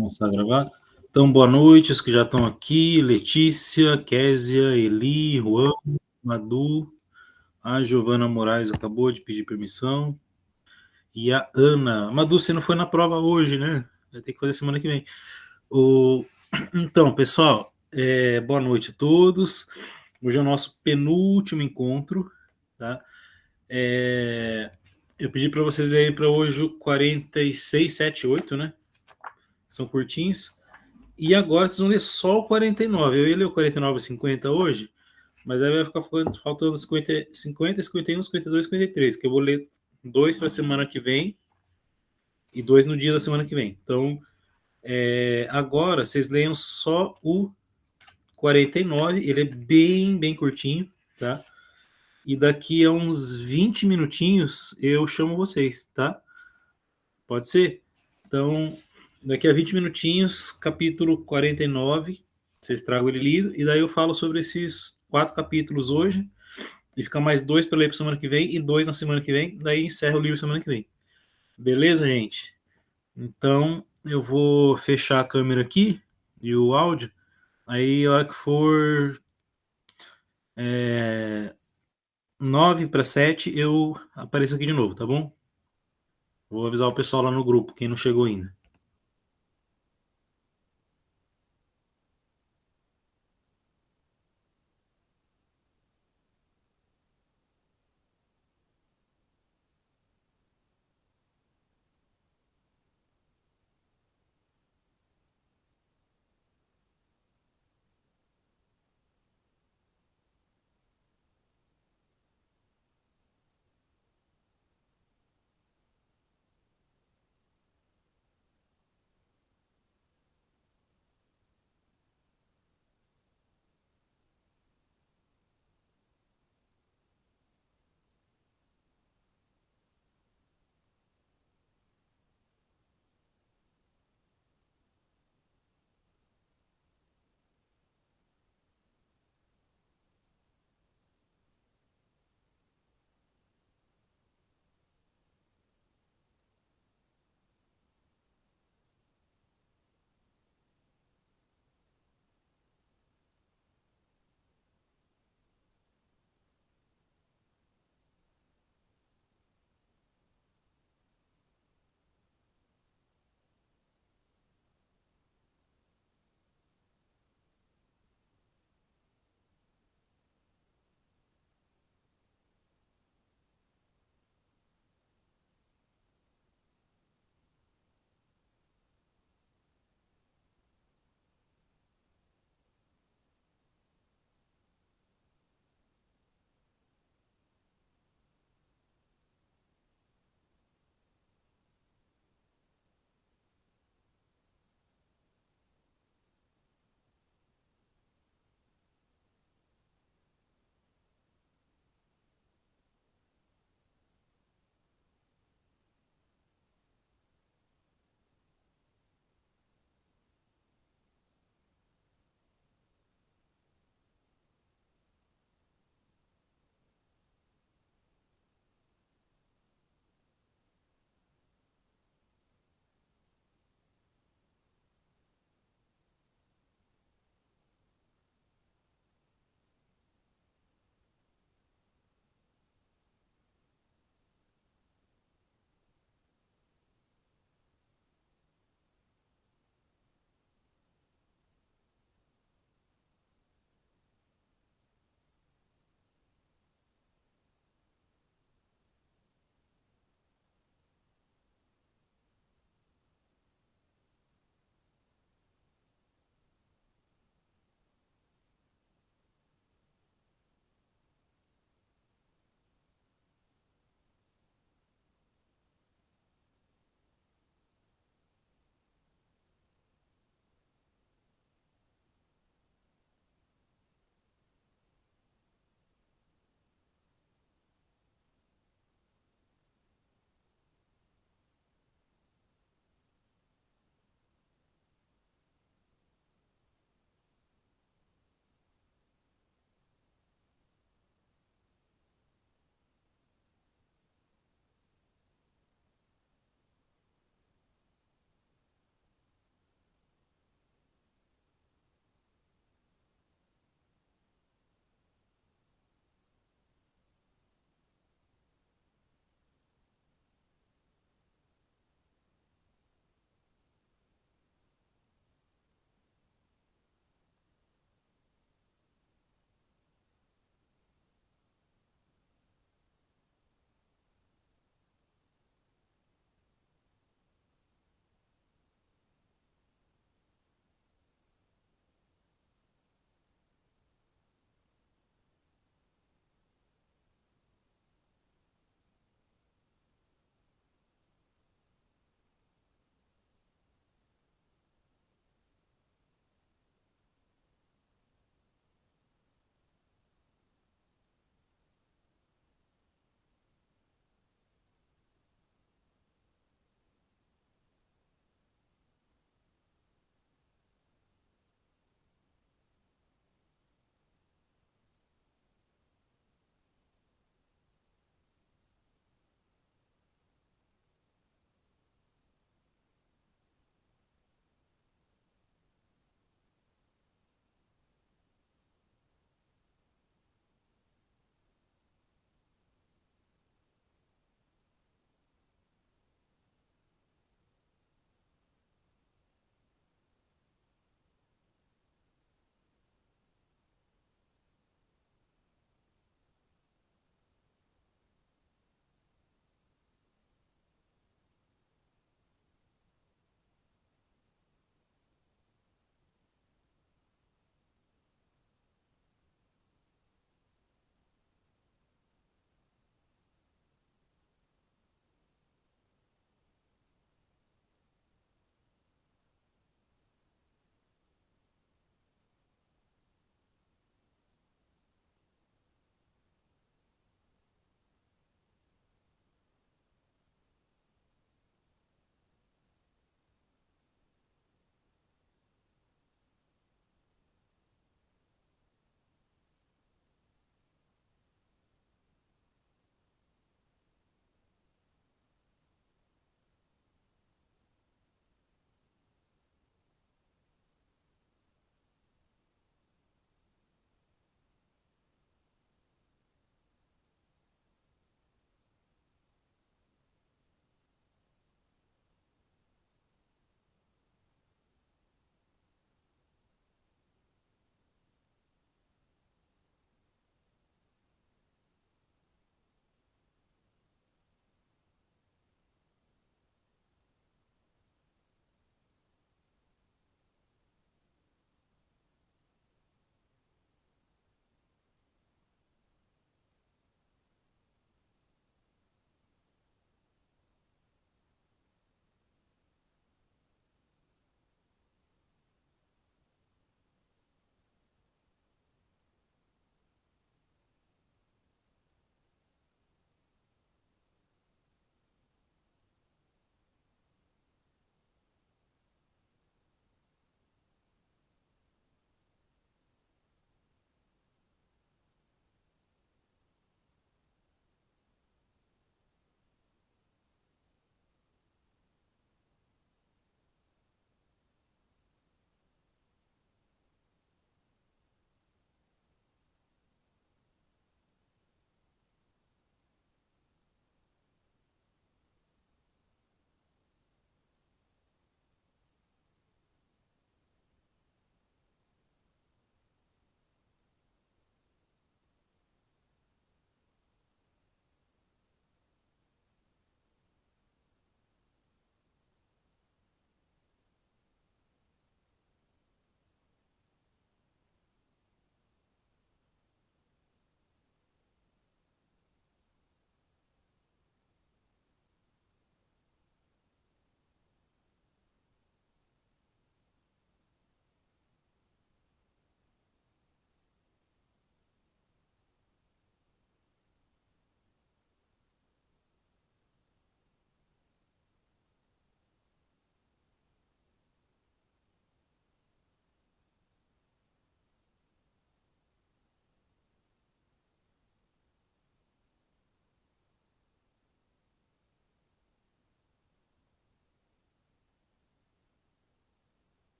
Começar a gravar. Então, boa noite, os que já estão aqui: Letícia, Késia, Eli, Juan, Madu, a Giovana Moraes acabou de pedir permissão, e a Ana. Madu, você não foi na prova hoje, né? Vai ter que fazer semana que vem. O... Então, pessoal, boa noite a todos. Hoje é o nosso penúltimo encontro, tá? Eu pedi para vocês lerem para hoje o 46, 7, 8, né? São curtinhos. E agora vocês vão ler só o 49. Eu ia ler o 49 e 50 hoje, mas aí vai ficar faltando 50, 50, 51, 52, 53, que eu vou ler dois para a semana que vem e dois no dia da semana que vem. Então, agora vocês leiam só o 49, ele é bem, bem curtinho, tá? E daqui a uns 20 minutinhos eu chamo vocês, tá? Pode ser? Então, daqui a 20 minutinhos, capítulo 49, vocês tragam ele lido, e daí eu falo sobre esses quatro capítulos hoje, e fica mais dois para ler para semana que vem, e dois na semana que vem, daí encerra o livro semana que vem. Beleza, gente? Então, eu vou fechar a câmera aqui, e o áudio, aí a hora que for 9 para 7, eu apareço aqui de novo, tá bom? Vou avisar o pessoal lá no grupo, quem não chegou ainda.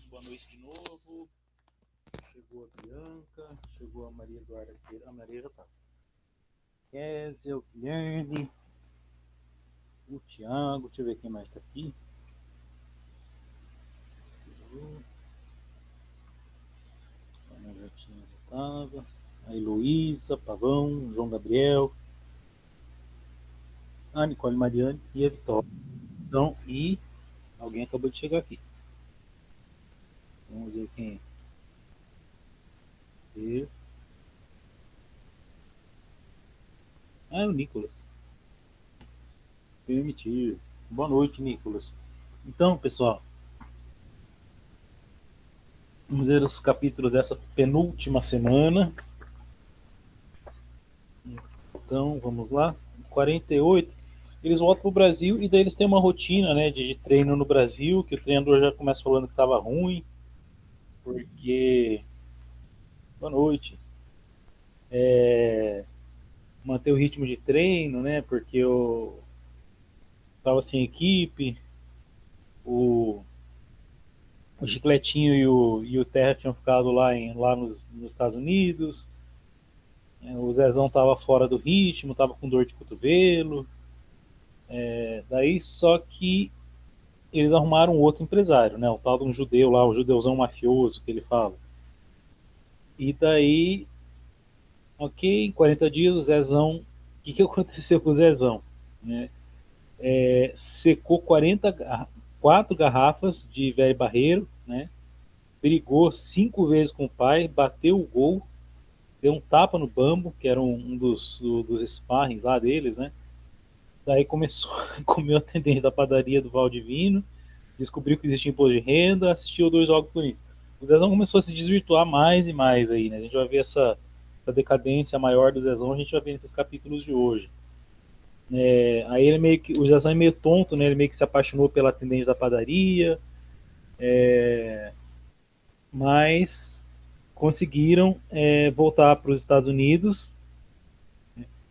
Boa noite de novo. Chegou a Bianca, chegou a Maria Eduarda. A Maria já tá. Kézia, o Guilherme, o Thiago, deixa eu ver quem mais tá aqui. A Jotinha já tava. A Heloísa, Pavão, João Gabriel, a Nicole Mariane e a Vitória. Então, e alguém acabou de chegar aqui. Vamos ver quem é. Ah, é o Nicolas. Permitir. Boa noite, Nicolas. Então, pessoal, vamos ver os capítulos dessa penúltima semana. Então, vamos lá. 48. Eles voltam para o Brasil e daí eles têm uma rotina, né, de treino no Brasil, que o treinador já começa falando que estava ruim, porque... Boa noite. Manter o ritmo de treino, né, porque eu estava sem equipe, o Chicletinho e o Terra tinham ficado lá nos Estados Unidos, o Zezão estava fora do ritmo, estava com dor de cotovelo, daí só que eles arrumaram outro empresário, né, o tal de um judeu lá, o judeuzão mafioso que ele fala. E daí, ok, em 40 dias o Zezão, o que aconteceu com o Zezão? Né? Secou 4 garrafas de velho barreiro, né? Brigou 5 vezes com o pai, bateu o gol, deu um tapa no bambo, que era um dos sparrings lá deles, né? Daí começou a comer o atendente da padaria do Valdivino, descobriu que existia imposto de renda, assistiu 2 jogos bonitos. O Zezão começou a se desvirtuar mais e mais aí, né? A gente vai ver essa decadência maior do Zezão, a gente vai ver nesses capítulos de hoje. Aí ele meio que, o Zezão é meio tonto, né? Ele meio que se apaixonou pela atendente da padaria, mas conseguiram voltar para os Estados Unidos.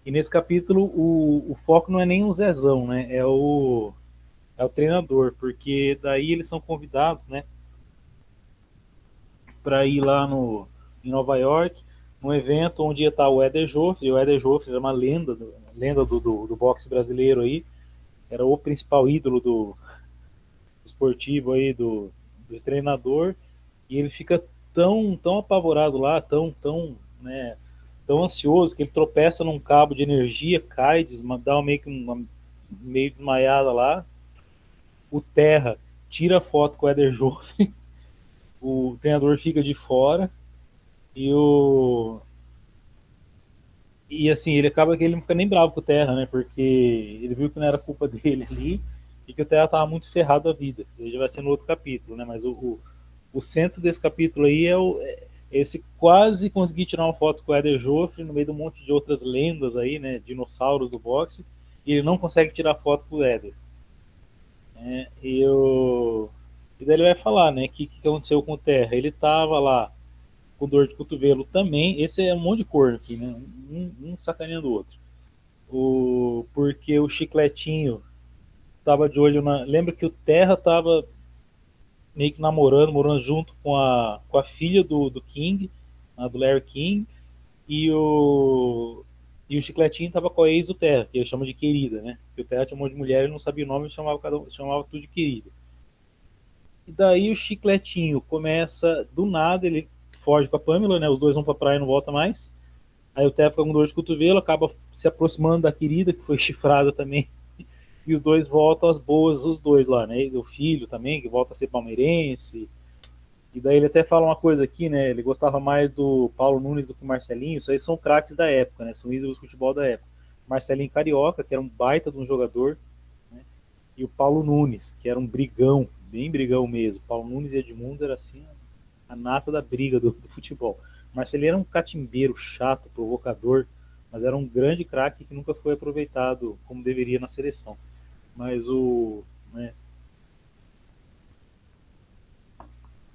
E nesse capítulo o foco não é nem o Zezão, né? É o treinador, porque daí eles são convidados, né, para ir lá em Nova York, num evento onde ia estar o Éder Joffre. O Éder Joffre era uma lenda do boxe brasileiro aí, era o principal ídolo do esportivo aí do treinador, e ele fica tão apavorado lá, né, tão ansioso, que ele tropeça num cabo de energia, cai, dá meio desmaiada lá. O Terra tira a foto com o Éder Joffre, o treinador fica de fora, e assim, ele acaba que ele não fica nem bravo com o Terra, né? Porque ele viu que não era culpa dele ali e que o Terra tava muito ferrado a vida. Ele já vai ser no outro capítulo, né? Mas o centro desse capítulo aí é esse quase conseguir tirar uma foto com o Éder Joffre no meio de um monte de outras lendas aí, né? Dinossauros do boxe, e ele não consegue tirar foto com o Éder. E daí ele vai falar, né? O que aconteceu com o Terra? Ele tava lá com dor de cotovelo também. Esse é um monte de cor aqui, né? Um sacaneando o outro. Porque o Chicletinho tava de olho na... Lembra que o Terra tava meio que morando junto com a filha do King, do Larry King, e o Chicletinho tava com a ex do Terra, que ele chama de querida, né? Porque o Terra tinha um monte de mulher, ele não sabia o nome, ele chamava tudo de querida. E daí o Chicletinho começa, do nada, ele foge com a Pamela, né? Os dois vão pra praia e não volta mais. Aí o Terra fica com dor de cotovelo, acaba se aproximando da querida, que foi chifrada também. E os dois voltam às boas, os dois lá, né? E o filho também, que volta a ser palmeirense. E daí ele até fala uma coisa aqui, né? Ele gostava mais do Paulo Nunes do que o Marcelinho. Isso aí são craques da época, né? São ídolos do futebol da época. Marcelinho Carioca, que era um baita de um jogador, né? E o Paulo Nunes, que era um brigão, bem brigão mesmo. Paulo Nunes e Edmundo era assim a nata da briga do futebol. Marcelinho era um catimbeiro chato, provocador, mas era um grande craque que nunca foi aproveitado como deveria na seleção. Mas né?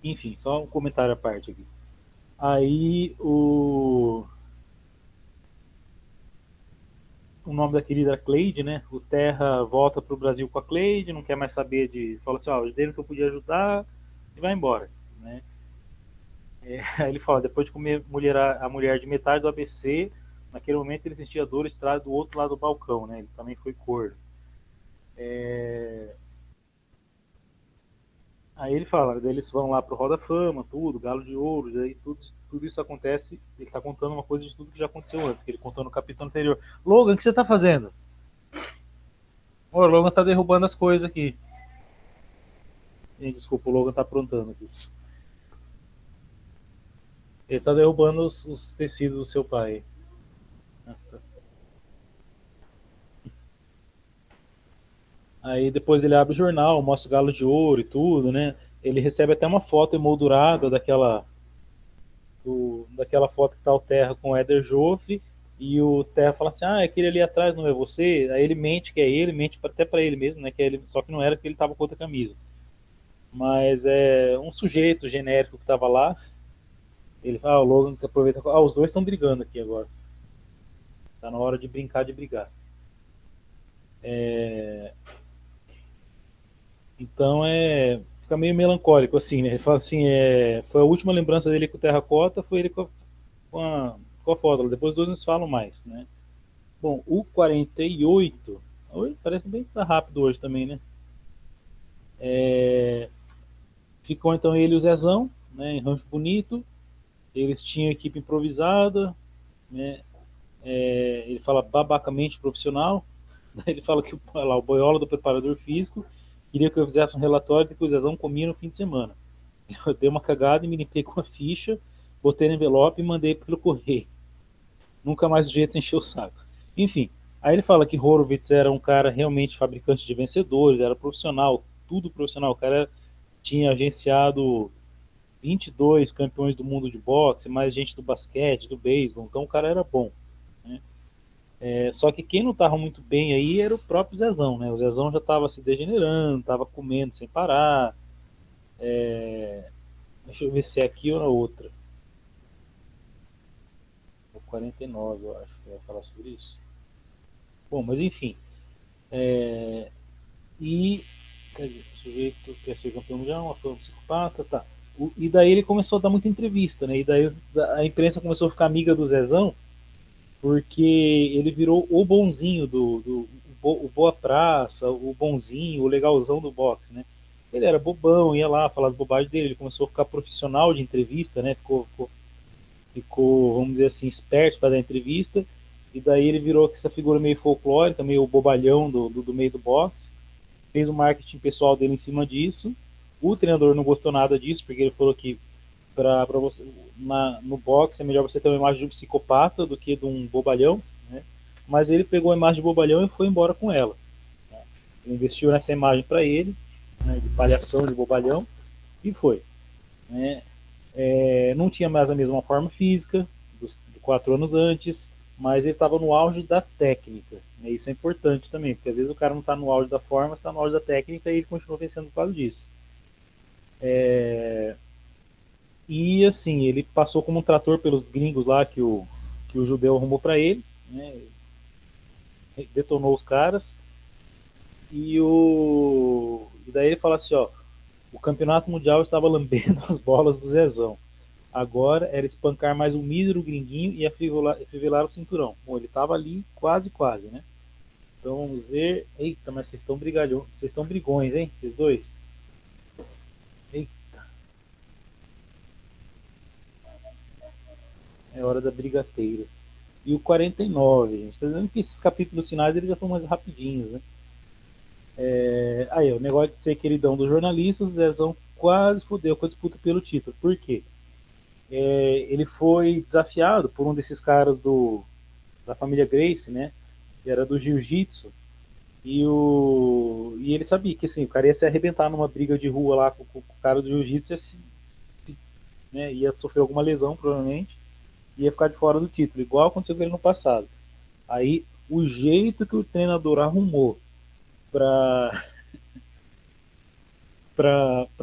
Enfim, só um comentário à parte aqui. Aí o nome da querida era Cleide, né? O Terra volta pro Brasil com a Cleide, não quer mais saber de... Fala assim, ó, dele que eu podia ajudar e vai embora. né? Aí ele fala, depois de comer a mulher de metade do ABC, naquele momento ele sentia dor estrada do outro lado do balcão, né? Ele também foi corno. Aí ele fala, daí eles vão lá pro Roda Fama, tudo, Galo de Ouro, daí tudo isso acontece, ele tá contando uma coisa de tudo que já aconteceu antes, que ele contou no capítulo anterior. Logan, o que você tá fazendo? O Logan tá derrubando as coisas aqui. Desculpa, o Logan tá aprontando aqui. Ele tá derrubando os tecidos do seu pai. Aí depois ele abre o jornal, mostra o Galo de Ouro e tudo, né? Ele recebe até uma foto emoldurada daquela foto que tá o Terra com o Éder Joffre, e o Terra fala assim, aquele ali atrás não é você? Aí ele mente que é ele, mente até para ele mesmo, né? Que é ele, só que não era, que ele tava com outra camisa. Mas é um sujeito genérico que tava lá. Ele fala, o Logan que aproveita, os dois estão brigando aqui agora. Tá na hora de brincar de brigar. Então fica meio melancólico assim, né? Ele fala assim, foi a última lembrança dele com o Terracota, foi ele com a Fódula. Depois os dois não se falam mais, né? Bom, o 48, hoje parece bem que tá rápido hoje também, né? Ficou então ele e o Zezão, né, em Rancho Bonito. Eles tinham equipe improvisada, né? Ele fala babacamente profissional. Ele fala que o boiola do preparador físico queria que eu fizesse um relatório de que o Zezão comia no fim de semana. Eu dei uma cagada e me limpei com a ficha, botei no envelope e mandei pelo correio. Nunca mais o jeito encheu o saco. Enfim, aí ele fala que Horowitz era um cara realmente fabricante de vencedores, era profissional, tudo profissional. O cara tinha agenciado 22 campeões do mundo de boxe, mais gente do basquete, do beisebol, então o cara era bom. Né? Só que quem não estava muito bem aí era o próprio Zezão, né? O Zezão já estava se degenerando, estava comendo sem parar. Deixa eu ver se é aqui ou na outra. O 49, eu acho que vai falar sobre isso. Bom, mas enfim. E quer dizer, o sujeito quer ser campeão mundial, uma fama psicopata, tá. E daí ele começou a dar muita entrevista, né? E daí a imprensa começou a ficar amiga do Zezão, porque ele virou o bonzinho o boa praça, o bonzinho, o legalzão do boxe, né? Ele era bobão, ia lá falar as bobagens dele, ele começou a ficar profissional de entrevista, né? Ficou, vamos dizer assim, esperto para dar entrevista, e daí ele virou essa figura meio folclórica, meio bobalhão do meio do boxe, fez o marketing pessoal dele em cima disso. O treinador não gostou nada disso, porque ele falou que para você no boxe é melhor você ter uma imagem de um psicopata do que de um bobalhão, né? Mas ele pegou a imagem de bobalhão e foi embora com ela. Né? Ele investiu nessa imagem para ele, né, de palhação, de bobalhão, e foi. Né? Não tinha mais a mesma forma física de 4 anos antes, mas ele estava no auge da técnica. Né? Isso é importante também, porque às vezes o cara não está no auge da forma, está no auge da técnica e ele continua vencendo por causa disso. E assim, ele passou como um trator pelos gringos lá que o judeu arrumou para ele, né? Detonou os caras. E daí ele fala assim, ó, o campeonato mundial estava lambendo as bolas do Zezão. Agora era espancar mais um mísero gringuinho e afivelar o cinturão. Bom, ele estava ali quase, né? Então vamos ver. Eita, mas vocês estão brigalhões, vocês estão brigões, hein? Vocês dois. Eita. É hora da brigateira. E o 49, gente. Tá dizendo que esses capítulos finais eles já são mais rapidinhos, né? Aí, o negócio de ser queridão dos jornalistas, o Zezão quase fodeu com a disputa pelo título. Por quê? Ele foi desafiado por um desses caras da família Gracie, né? Que era do jiu-jitsu. E ele sabia que assim, o cara ia se arrebentar numa briga de rua lá com o cara do jiu-jitsu, né, ia sofrer alguma lesão, provavelmente, ia ficar de fora do título, igual aconteceu com ele no passado. Aí, o jeito que o treinador arrumou para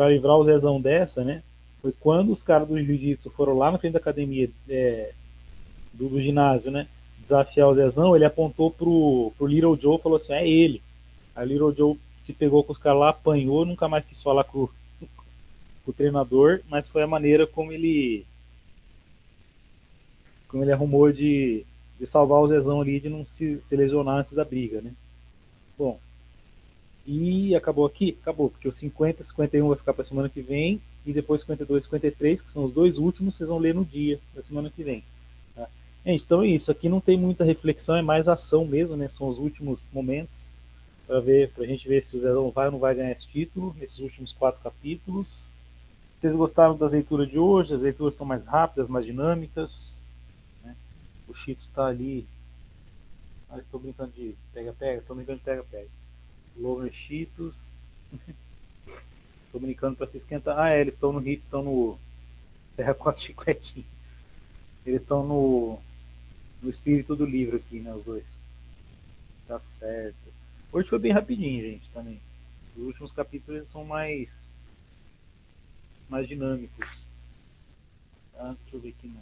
livrar o Zezão dessa, né, foi quando os caras do jiu-jitsu foram lá na frente da academia do ginásio, né, desafiar o Zezão, ele apontou pro Little Joe e falou assim, é ele. A Little Joe se pegou com os caras lá, apanhou, nunca mais quis falar com o treinador, mas foi a maneira como ele arrumou de salvar o Zezão ali, de não se lesionar antes da briga, né? Bom, e acabou aqui? Acabou, porque o 50 e 51 vai ficar para semana que vem, e depois 52 e 53, que são os dois últimos, vocês vão ler no dia da semana que vem. Tá? Gente, então é isso. Aqui não tem muita reflexão, é mais ação mesmo, né? São os últimos momentos para ver, para a gente ver se o Zezão vai ou não vai ganhar esse título, nesses últimos 4 capítulos. Vocês gostaram das leituras de hoje? As leituras estão mais rápidas, mais dinâmicas. Né? O Cheetos está ali. Estou brincando de pega-pega, estou brincando de pega-pega. Lover Cheetos. Estou brincando para se esquentar. Ah, é, eles estão no hit, estão no Terra com a Chicletinho. Eles estão no espírito do livro aqui, né, os dois. Tá certo. Hoje foi bem rapidinho, gente, também. Os últimos capítulos são mais dinâmicos. Ah, deixa eu ver aqui, né?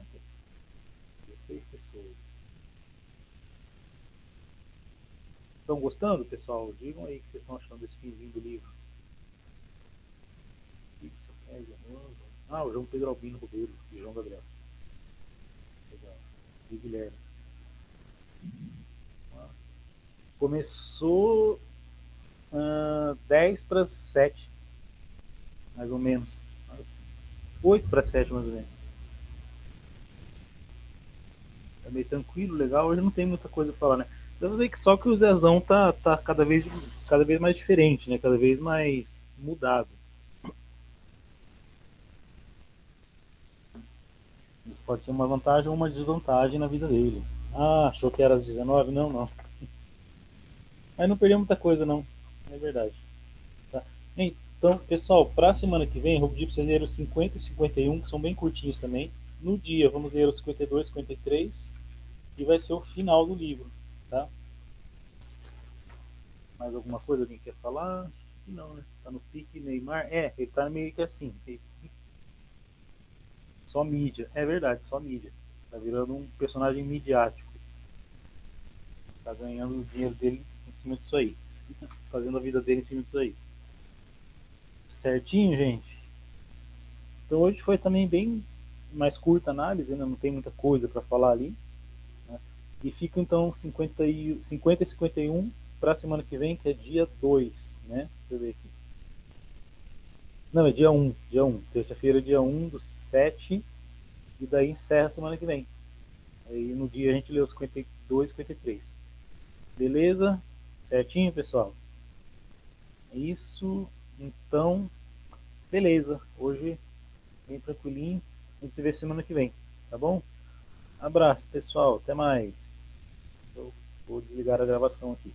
16 pessoas. Estão gostando, pessoal? Digam aí o que vocês estão achando desse finzinho do livro. Ah, o João Pedro Albino Ribeiro e João Gabriel. Legal. E Guilherme. Começou 10 para 7, mais ou menos. 8 para 7, mais ou menos. É meio tranquilo, legal. Hoje não tem muita coisa pra falar, né? Dá pra ver que só que o Zezão tá cada vez mais diferente, né? Cada vez mais mudado. Isso pode ser uma vantagem ou uma desvantagem na vida dele. Ah, achou que era às 19? Não, não. Mas não perdeu muita coisa, não. É verdade. Tá? Então, pessoal, para a semana que vem, eu vou pedir para vocês lerem os 50 e 51, que são bem curtinhos também. No dia, vamos ler os 52 e 53, e vai ser o final do livro. Tá? Mais alguma coisa alguém quer falar? Não, né? Tá no pique Neymar. É, ele tá meio que assim. Só mídia. É verdade, só mídia. Tá virando um personagem midiático. Tá ganhando o dinheiro dele em cima disso aí. Fazendo a vida dele em cima disso aí. Certinho, gente? Então hoje foi também bem mais curta a análise, né? Não tem muita coisa para falar ali. Né? E fica então 50 e 51 para a semana que vem, que é dia 2, né? Deixa eu ver aqui. Não, é dia 1. Dia 1. Terça-feira, dia 1 do 7. E daí encerra a semana que vem. Aí no dia a gente lê os 52 e 53. Beleza? Certinho, pessoal? É isso. Então, beleza. Hoje, bem tranquilinho. A gente se vê semana que vem. Tá bom? Abraço, pessoal. Até mais. Eu vou desligar a gravação aqui.